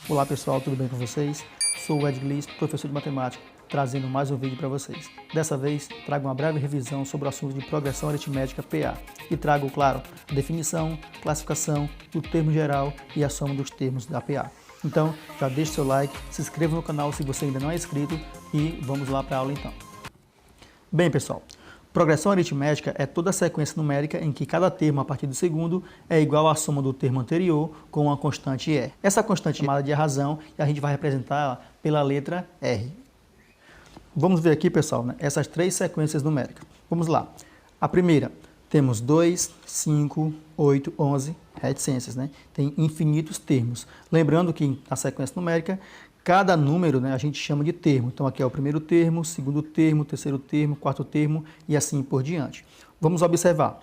Olá pessoal, tudo bem com vocês? Sou o Ed Gliss, professor de matemática, trazendo mais um vídeo para vocês. Dessa vez, trago uma breve revisão sobre o assunto de progressão aritmética PA e trago, claro, a definição, classificação, o termo geral e a soma dos termos da PA. Então, já deixe seu like, se inscreva no canal se você ainda não é inscrito e vamos lá para a aula então. Bem pessoal, progressão aritmética é toda a sequência numérica em que cada termo a partir do segundo é igual à soma do termo anterior com uma constante E. Essa constante é chamada de razão e a gente vai representá-la pela letra R. Vamos ver aqui, pessoal, essas três sequências numéricas. Vamos lá. A primeira, temos 2, 5, 8, 11 reticências, Tem infinitos termos. Lembrando que na sequência numérica, cada número a gente chama de termo. Então aqui é o primeiro termo, segundo termo, terceiro termo, quarto termo e assim por diante. Vamos observar.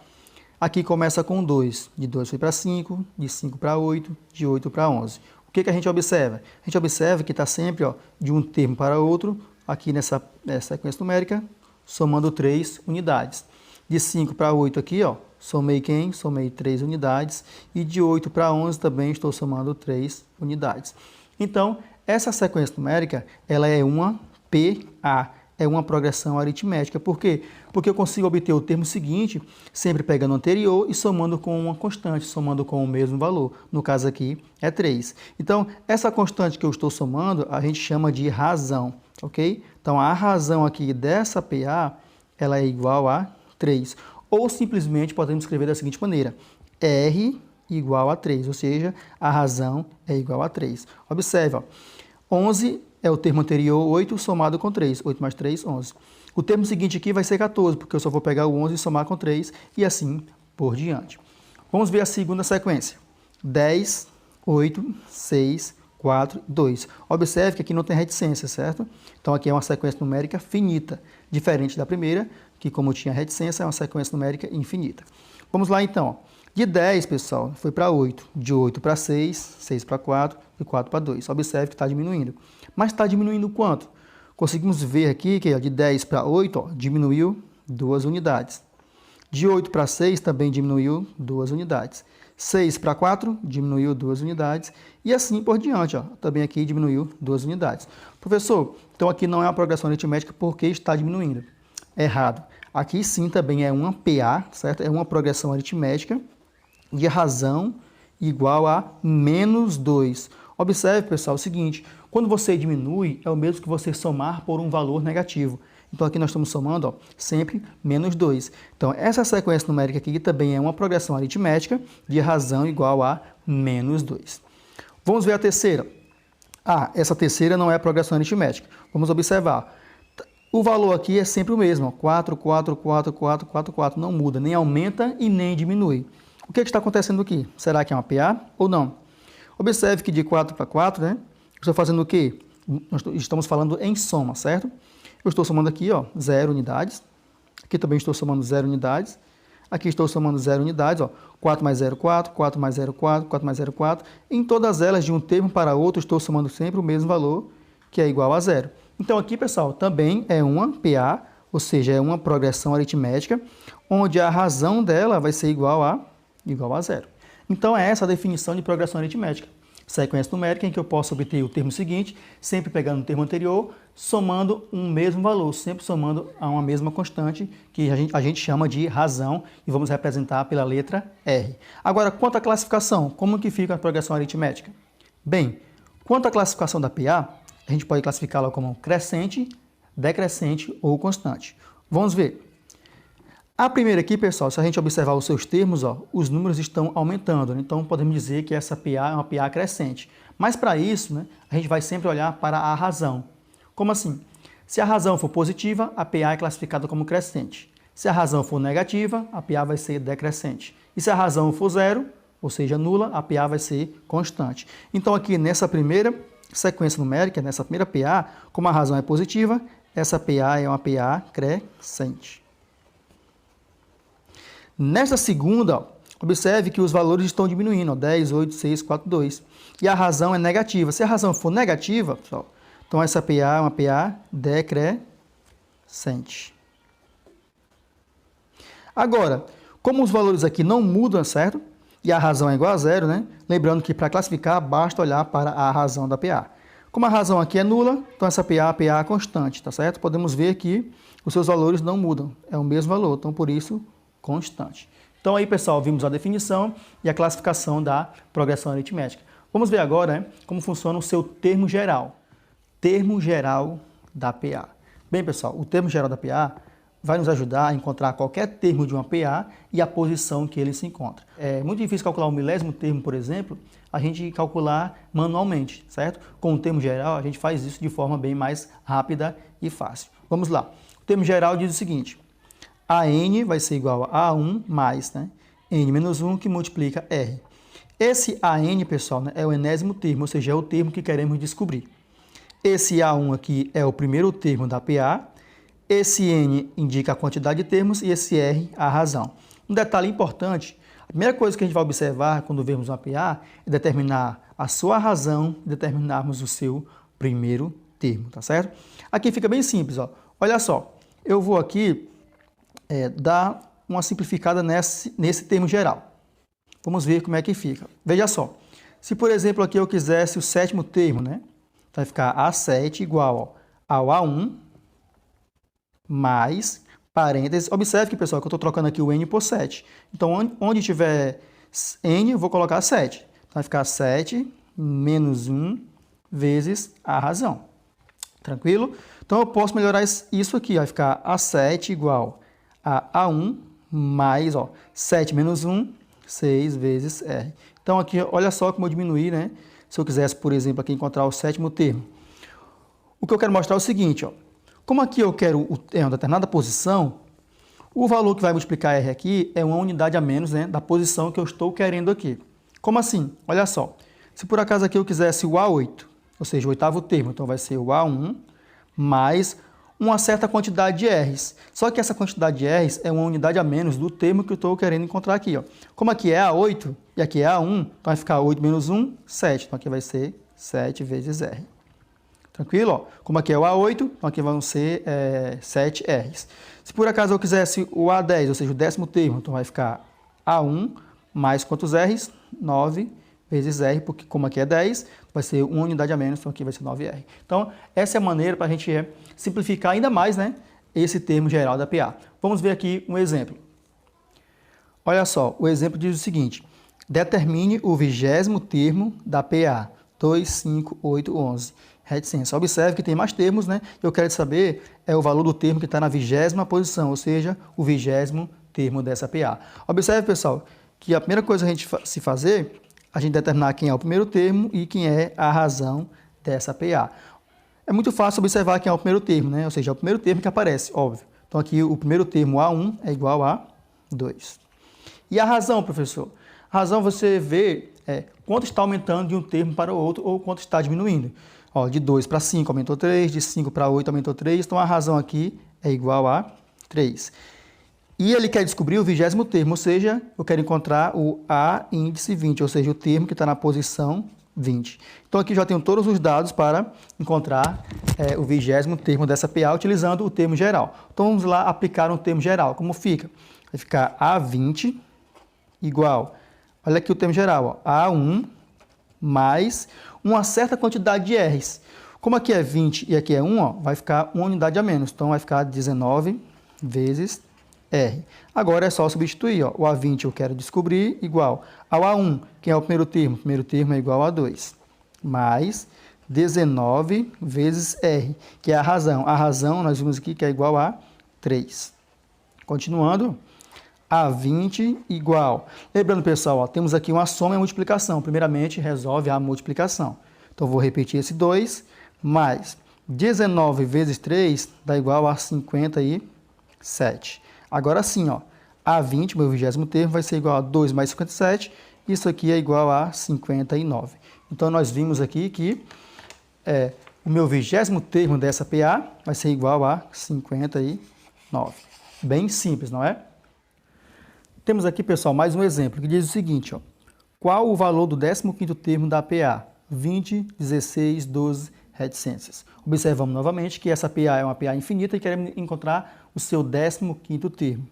Aqui começa com 2. De 2 foi para 5, de 5 para 8, de 8 para 11. O que a gente observa? A gente observa que está sempre de um termo para outro, aqui nessa sequência numérica, somando 3 unidades. De 5 para 8 aqui, somei quem? Somei 3 unidades. E de 8 para 11 também estou somando 3 unidades. Então, essa sequência numérica, ela é uma PA, é uma progressão aritmética. Por quê? Porque eu consigo obter o termo seguinte, sempre pegando o anterior e somando com uma constante, somando com o mesmo valor. No caso aqui, é 3. Então, essa constante que eu estou somando, a gente chama de razão, ok? Então, a razão aqui dessa PA, ela é igual a 3. Ou simplesmente podemos escrever da seguinte maneira, R igual a 3, ou seja, a razão é igual a 3. Observe, 11 é o termo anterior, 8 somado com 3. 8 mais 3, 11. O termo seguinte aqui vai ser 14, porque eu só vou pegar o 11 e somar com 3, e assim por diante. Vamos ver a segunda sequência. 10, 8, 6, 4, 2. Observe que aqui não tem reticência, certo? Então aqui é uma sequência numérica finita, diferente da primeira, que como tinha reticência, é uma sequência numérica infinita. Vamos lá então. De 10, pessoal, foi para 8. De 8 para 6, 6 para 4 e 4 para 2. Observe que está diminuindo. Mas está diminuindo quanto? Conseguimos ver aqui que de 10 para 8, diminuiu 2 unidades. De 8 para 6 também diminuiu 2 unidades. 6 para 4 diminuiu 2 unidades. E assim por diante, também aqui diminuiu 2 unidades. Professor, então aqui não é uma progressão aritmética porque está diminuindo. Errado. Aqui sim também é uma PA, certo? É uma progressão aritmética de razão igual a menos 2. Observe, pessoal, o seguinte, quando você diminui, é o mesmo que você somar por um valor negativo. Então, aqui nós estamos somando sempre menos 2. Então, essa sequência numérica aqui também é uma progressão aritmética de razão igual a menos 2. Vamos ver a terceira. Essa terceira não é progressão aritmética. Vamos observar. O valor aqui é sempre o mesmo, 4, 4, 4, 4, 4, 4. Não muda, nem aumenta e nem diminui. O que está acontecendo aqui? Será que é uma PA ou não? Observe que de 4 para 4, estou fazendo o quê? Nós estamos falando em soma, certo? Eu estou somando aqui, 0 unidades. Aqui também estou somando 0 unidades. Aqui estou somando 0 unidades, 4 mais 0, 4, 4 mais 0, 4, 4 mais 0, 4. Em todas elas, de um termo para outro, estou somando sempre o mesmo valor, que é igual a 0. Então aqui, pessoal, também é uma PA, ou seja, é uma progressão aritmética, onde a razão dela vai ser igual a 0. Então é essa a definição de progressão aritmética. Sequência numérica em que eu posso obter o termo seguinte, sempre pegando o termo anterior, somando um mesmo valor, sempre somando a uma mesma constante, que a gente chama de razão, e vamos representar pela letra R. Agora, quanto à classificação, como que fica a progressão aritmética? Bem, quanto à classificação da PA, a gente pode classificá-la como crescente, decrescente ou constante. Vamos ver. A primeira aqui, pessoal, se a gente observar os seus termos, os números estão aumentando. Então, podemos dizer que essa PA é uma PA crescente. Mas, para isso, a gente vai sempre olhar para a razão. Como assim? Se a razão for positiva, a PA é classificada como crescente. Se a razão for negativa, a PA vai ser decrescente. E se a razão for zero, ou seja, nula, a PA vai ser constante. Então, aqui nessa primeira sequência numérica, nessa primeira PA, como a razão é positiva, essa PA é uma PA crescente. Nesta segunda, observe que os valores estão diminuindo, 10, 8, 6, 4, 2. E a razão é negativa. Se a razão for negativa, pessoal, então essa PA é uma PA decrescente. Agora, Como os valores aqui não mudam, certo? E a razão é igual a zero, né? Lembrando que para classificar, basta olhar para a razão da PA. Como a razão aqui é nula, então essa PA é constante, tá certo? Podemos ver que os seus valores não mudam, é o mesmo valor, então por isso, constante. Então aí, pessoal, vimos a definição e a classificação da progressão aritmética. Vamos ver agora, né, como funciona o seu termo geral. Termo geral da PA. Bem, pessoal, o termo geral da PA vai nos ajudar a encontrar qualquer termo de uma PA e a posição que ele se encontra. É muito difícil calcular o milésimo termo, por exemplo, a gente calcular manualmente, certo? Com o termo geral, a gente faz isso de forma bem mais rápida e fácil. Vamos lá. O termo geral diz o seguinte: AN vai ser igual a A1 mais, né, N menos 1 que multiplica R. Esse AN, pessoal, né, é o enésimo termo, ou seja, é o termo que queremos descobrir. Esse A1 aqui é o primeiro termo da PA, esse N indica a quantidade de termos e esse R a razão. Um detalhe importante, a primeira coisa que a gente vai observar quando vemos uma PA é determinar a sua razão e determinarmos o seu primeiro termo, tá certo? Aqui fica bem simples, ó. Olha só, eu vou aqui dar uma simplificada nesse termo geral. Vamos ver como é que fica. Veja só, se por exemplo aqui eu quisesse o sétimo termo, né? Vai ficar A7 igual ao A1 mais parênteses. Observe que, pessoal, que eu estou trocando aqui o N por 7. Então, onde tiver N, eu vou colocar 7. Então, vai ficar 7 menos 1 vezes a razão. Tranquilo? Então, eu posso melhorar isso aqui. Vai ficar A7 igual a A1 mais 7 menos 1, 6 vezes R. Então, aqui, olha só como eu diminuí, né? Se eu quisesse, por exemplo, aqui encontrar o sétimo termo. O que eu quero mostrar é o seguinte, ó. Como aqui eu quero uma determinada posição, o valor que vai multiplicar R aqui é uma unidade a menos, né, da posição que eu estou querendo aqui. Como assim? Olha só. Se por acaso aqui eu quisesse o A8, ou seja, o oitavo termo, então vai ser o A1 mais uma certa quantidade de R's. Só que essa quantidade de R's é uma unidade a menos do termo que eu estou querendo encontrar aqui, ó. Como aqui é A8 e aqui é A1, então vai ficar 8 menos 1, 7. Então aqui vai ser 7 vezes R. Tranquilo? Ó. Como aqui é o A8, então aqui vão ser 7 R's. Se por acaso eu quisesse o A10, ou seja, o décimo termo, então vai ficar A1 mais quantos R's? 9 vezes R, porque como aqui é 10, vai ser uma unidade a menos, então aqui vai ser 9R. Então, essa é a maneira para a gente simplificar ainda mais, né, esse termo geral da PA. Vamos ver aqui um exemplo. Olha só, o exemplo diz o seguinte: determine o 20º termo da PA, 2, 5, 8, 11. Reticência. Observe que tem mais termos, né? Eu quero saber o valor do termo que está na 20ª posição, ou seja, o 20º termo dessa PA. Observe, pessoal, que a primeira coisa a gente se fazer, a gente determinar quem é o primeiro termo e quem é a razão dessa PA. É muito fácil observar quem é o primeiro termo, né? Ou seja, é o primeiro termo que aparece, óbvio. Então aqui o primeiro termo A1 é igual a 2. E a razão, professor? A razão você vê quanto está aumentando de um termo para o outro ou quanto está diminuindo. Ó, de 2 para 5 aumentou 3, de 5 para 8 aumentou 3, então a razão aqui é igual a 3. E ele quer descobrir o 20º termo, ou seja, eu quero encontrar o A índice 20, ou seja, o termo que está na posição 20. Então aqui já tenho todos os dados para encontrar o 20º termo dessa PA utilizando o termo geral. Então vamos lá aplicar um termo geral. Como fica? Vai ficar A20 igual, olha aqui o termo geral, ó, A1 mais uma certa quantidade de R's. Como aqui é 20 e aqui é 1, ó, vai ficar uma unidade a menos. Então vai ficar 19 vezes R. Agora é só substituir, ó. O A20 eu quero descobrir igual ao A1, que é o primeiro termo. O primeiro termo é igual a 2. Mais 19 vezes R, que é a razão. A razão nós vimos aqui que é igual a 3. Continuando, A20 igual. Lembrando, pessoal, ó, temos aqui uma soma e uma multiplicação. Primeiramente, resolve a multiplicação. Então, vou repetir esse 2, mais 19 vezes 3 dá igual a 57. Agora sim, ó, A20, meu 20º termo, vai ser igual a 2 mais 57. Isso aqui é igual a 59. Então, nós vimos aqui que o meu 20º termo dessa PA vai ser igual a 59. Bem simples, não é? Temos aqui, pessoal, mais um exemplo que diz o seguinte, ó. Qual o valor do 15º termo da PA? 20, 16, 12 reticências. Observamos novamente que essa PA é uma PA infinita e queremos encontrar o seu 15º termo.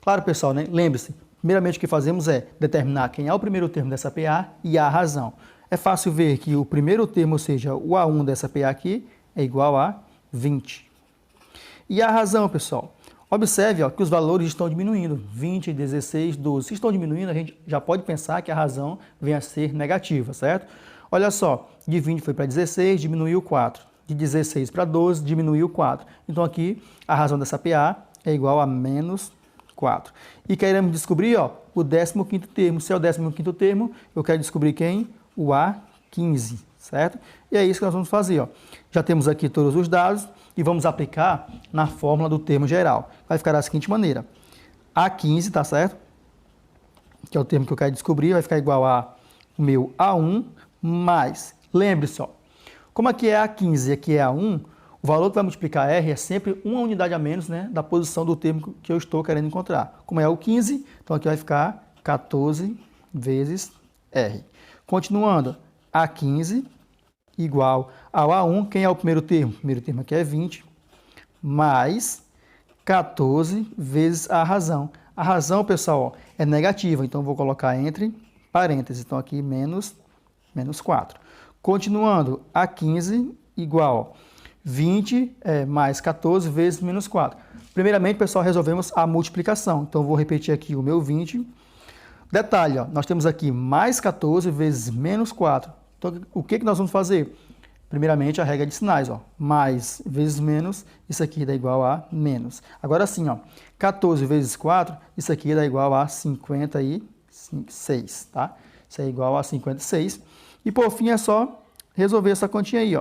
Claro, pessoal, né? Lembre-se, primeiramente o que fazemos é determinar quem é o primeiro termo dessa PA e a razão. É fácil ver que o primeiro termo, ou seja, o A1 dessa PA aqui, é igual a 20. E a razão, pessoal? Observe que os valores estão diminuindo, 20, 16, 12. Se estão diminuindo, a gente já pode pensar que a razão venha a ser negativa, certo? Olha só, de 20 foi para 16, diminuiu 4. De 16 para 12, diminuiu 4. Então aqui, a razão dessa PA é igual a menos 4. E queremos descobrir o 15º termo. Se é o 15º termo, eu quero descobrir quem? O A15, certo? E é isso que nós vamos fazer. Já temos aqui todos os dados e vamos aplicar na fórmula do termo geral. Vai ficar da seguinte maneira. A15, tá certo? Que é o termo que eu quero descobrir, vai ficar igual a o meu A1 mais, lembre-se, como aqui é A15 e aqui é A1, o valor que vai multiplicar R é sempre uma unidade a menos, né, da posição do termo que eu estou querendo encontrar. Como é o 15, então aqui vai ficar 14 vezes R. Continuando, A15 igual ao A1, quem é o primeiro termo? O primeiro termo aqui é 20, mais 14 vezes a razão. A razão, pessoal, é negativa, então vou colocar entre parênteses. Então aqui menos 4. Continuando, A15 igual 20 mais 14 vezes menos 4. Primeiramente, pessoal, resolvemos a multiplicação. Então vou repetir aqui o meu 20. Detalhe, nós temos aqui mais 14 vezes menos 4. Então o que nós vamos fazer? Primeiramente, a regra de sinais, mais vezes menos, isso aqui dá igual a menos. Agora sim, 14 vezes 4, isso aqui dá igual a 56, tá? Isso é igual a 56. E por fim, é só resolver essa continha aí,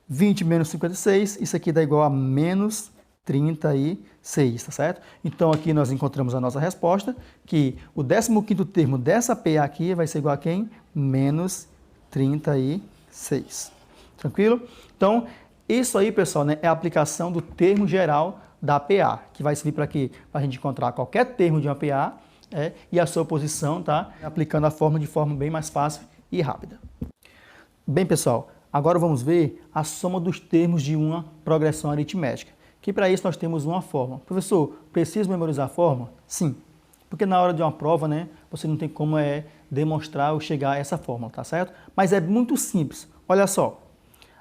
20 menos 56, isso aqui dá igual a menos 36, tá certo? Então aqui nós encontramos a nossa resposta, que o 15º termo dessa PA aqui vai ser igual a quem? Menos 36. Tranquilo? Então, isso aí, pessoal, né, é a aplicação do termo geral da PA, que vai servir para quê? Para a gente encontrar qualquer termo de uma PA e a sua posição, tá? Aplicando a fórmula de forma bem mais fácil e rápida. Bem, pessoal, agora vamos ver a soma dos termos de uma progressão aritmética, que para isso nós temos uma fórmula. Professor, preciso memorizar a fórmula? Sim, porque na hora de uma prova, né, você não tem como demonstrar ou chegar a essa fórmula, tá certo? Mas é muito simples. Olha só,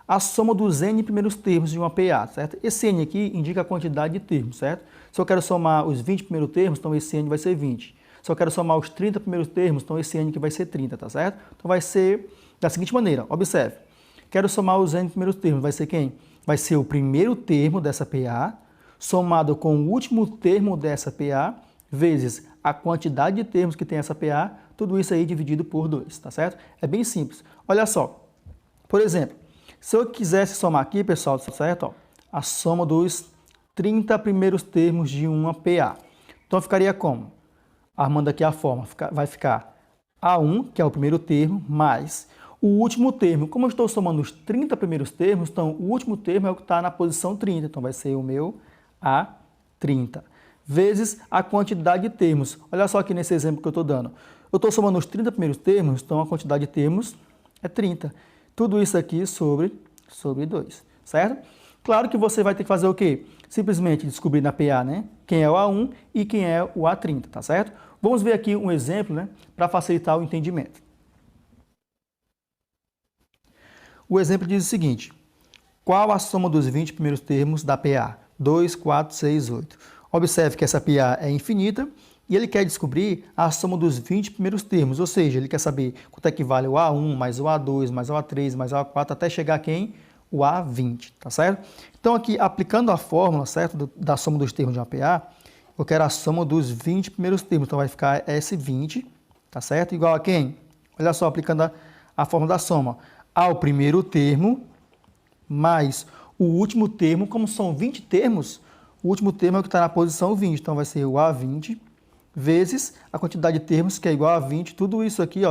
a soma dos n primeiros termos de uma PA, certo? Esse n aqui indica a quantidade de termos, certo? Se eu quero somar os 20 primeiros termos, então esse n vai ser 20. Se eu quero somar os 30 primeiros termos, então esse n aqui vai ser 30, tá certo? Então vai ser da seguinte maneira, observe. Quero somar os n primeiros termos, vai ser quem? Vai ser o primeiro termo dessa PA, somado com o último termo dessa PA, vezes a quantidade de termos que tem essa PA, tudo isso aí dividido por 2, tá certo? É bem simples. Olha só, por exemplo, se eu quisesse somar aqui, pessoal, certo? A soma dos 30 primeiros termos de uma PA. Então ficaria como? Armando aqui a forma, vai ficar A1, que é o primeiro termo, mais o último termo. Como eu estou somando os 30 primeiros termos, então o último termo é o que está na posição 30, então vai ser o meu A30, vezes a quantidade de termos. Olha só aqui nesse exemplo que eu estou dando. Eu estou somando os 30 primeiros termos, então a quantidade de termos é 30. Tudo isso aqui sobre 2, certo? Claro que você vai ter que fazer o quê? Simplesmente descobrir na PA, né? Quem é o A1 e quem é o A30, tá certo? Vamos ver aqui um exemplo, né? Para facilitar o entendimento. O exemplo diz o seguinte: qual a soma dos 20 primeiros termos da PA? 2, 4, 6, 8. Observe que essa PA é infinita e ele quer descobrir a soma dos 20 primeiros termos, ou seja, ele quer saber quanto é que vale o A1, mais o A2, mais o A3, mais o A4, até chegar a quem? O A20, tá certo? Então aqui, aplicando a fórmula, certo, da soma dos termos de uma PA, eu quero a soma dos 20 primeiros termos, então vai ficar S20, tá certo? Igual a quem? Olha só, aplicando a fórmula da soma, ao primeiro termo mais o último termo, como são 20 termos, o último termo é o que está na posição 20, então vai ser o A20, vezes a quantidade de termos, que é igual a 20, tudo isso aqui,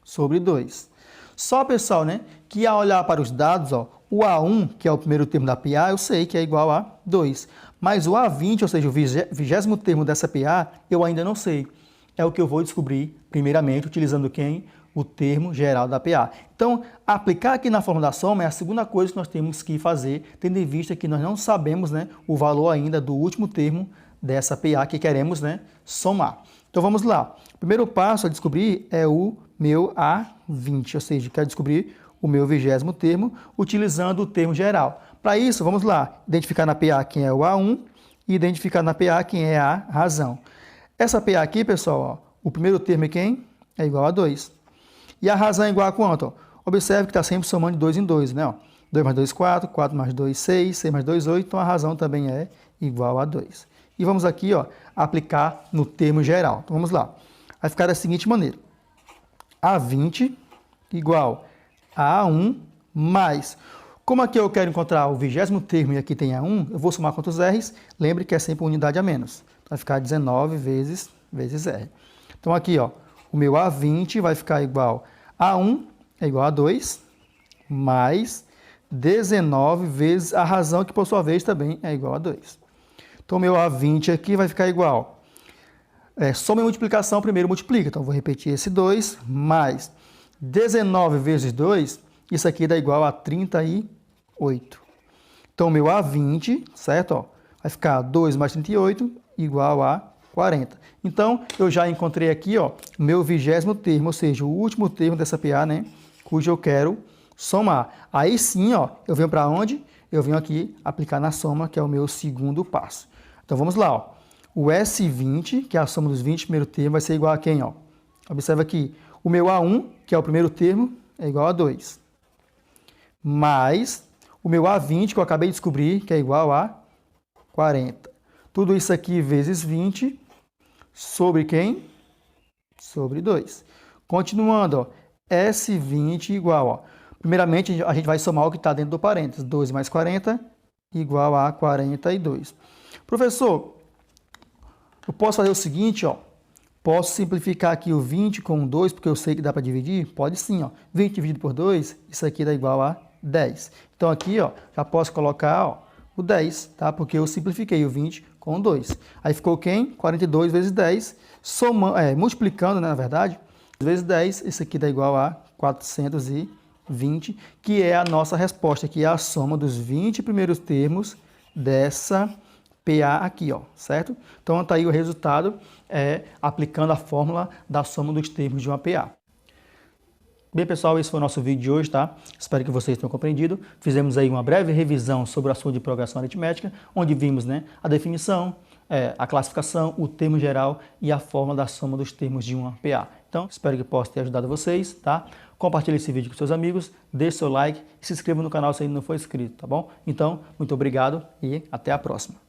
sobre 2. Só, pessoal, né, que ao olhar para os dados, o A1, que é o primeiro termo da PA, eu sei que é igual a 2. Mas o A20, ou seja, o 20º termo dessa PA, eu ainda não sei. É o que eu vou descobrir, primeiramente, utilizando quem? O termo geral da PA. Então, aplicar aqui na fórmula da soma é a segunda coisa que nós temos que fazer, tendo em vista que nós não sabemos, né, o valor ainda do último termo dessa PA que queremos, né, somar. Então vamos lá. O primeiro passo a descobrir é o meu A20, ou seja, quero descobrir o meu 20º termo utilizando o termo geral. Para isso, vamos lá, identificar na PA quem é o A1 e identificar na PA quem é a razão. Essa PA aqui, pessoal, ó, o primeiro termo é quem? É igual a 2. E a razão é igual a quanto? Ó? Observe que está sempre somando de 2 em 2, né? Ó, 2 mais 2, 4, 4 mais 2, 6, 6 mais 2, 8, então a razão também é igual a 2. E vamos aqui, ó, aplicar no termo geral. Então vamos lá. Vai ficar da seguinte maneira. A20 igual a A1 mais... Como aqui eu quero encontrar o 20º termo e aqui tem A1, eu vou somar quantos R's? Lembre que é sempre uma unidade a menos. Vai ficar 19 vezes R. Então aqui, ó, o meu A20 vai ficar igual a 1 é igual a 2, mais 19 vezes a razão, que por sua vez também é igual a 2. Então o meu A20 aqui vai ficar igual. Soma e multiplicação, primeiro multiplica. Então vou repetir esse 2, mais 19 vezes 2, isso aqui dá igual a 38. Então o meu A20, certo? Ó, vai ficar 2 mais 38 igual a 40. Então, eu já encontrei aqui, ó, o meu 20º termo, ou seja, o último termo dessa PA, né, cujo eu quero somar. Aí sim, ó, eu venho para onde? Eu venho aqui aplicar na soma, que é o meu segundo passo. Então, vamos lá, ó. O S20, que é a soma dos 20 primeiros termos, vai ser igual a quem, ó? Observa aqui, o meu A1, que é o primeiro termo, é igual a 2. Mais o meu A20, que eu acabei de descobrir, que é igual a 40. Tudo isso aqui vezes 20 sobre quem? Sobre 2. Continuando, ó, S20 igual, ó. Primeiramente, a gente vai somar o que está dentro do parênteses. 2 mais 40 igual a 42. Professor, eu posso fazer o seguinte, ó. Posso simplificar aqui o 20 com 2, porque eu sei que dá para dividir? Pode sim, ó. 20 dividido por 2, isso aqui dá igual a 10. Então aqui, ó, já posso colocar, ó, o 10, tá? Porque eu simplifiquei o 20 com 2. Aí ficou quem? 42 vezes 10, multiplicando, né, na verdade, vezes 10, isso aqui dá igual a 420, que é a nossa resposta, que é a soma dos 20 primeiros termos dessa PA aqui, ó, certo? Então tá aí o resultado, aplicando a fórmula da soma dos termos de uma PA. Bem, pessoal, esse foi o nosso vídeo de hoje, tá? Espero que vocês tenham compreendido. Fizemos aí uma breve revisão sobre o assunto de progressão aritmética, onde vimos, né, a definição, a classificação, o termo geral e a forma da soma dos termos de uma PA. Então, espero que possa ter ajudado vocês, tá? Compartilhe esse vídeo com seus amigos, deixe seu like e se inscreva no canal se ainda não for inscrito, tá bom? Então, muito obrigado e até a próxima.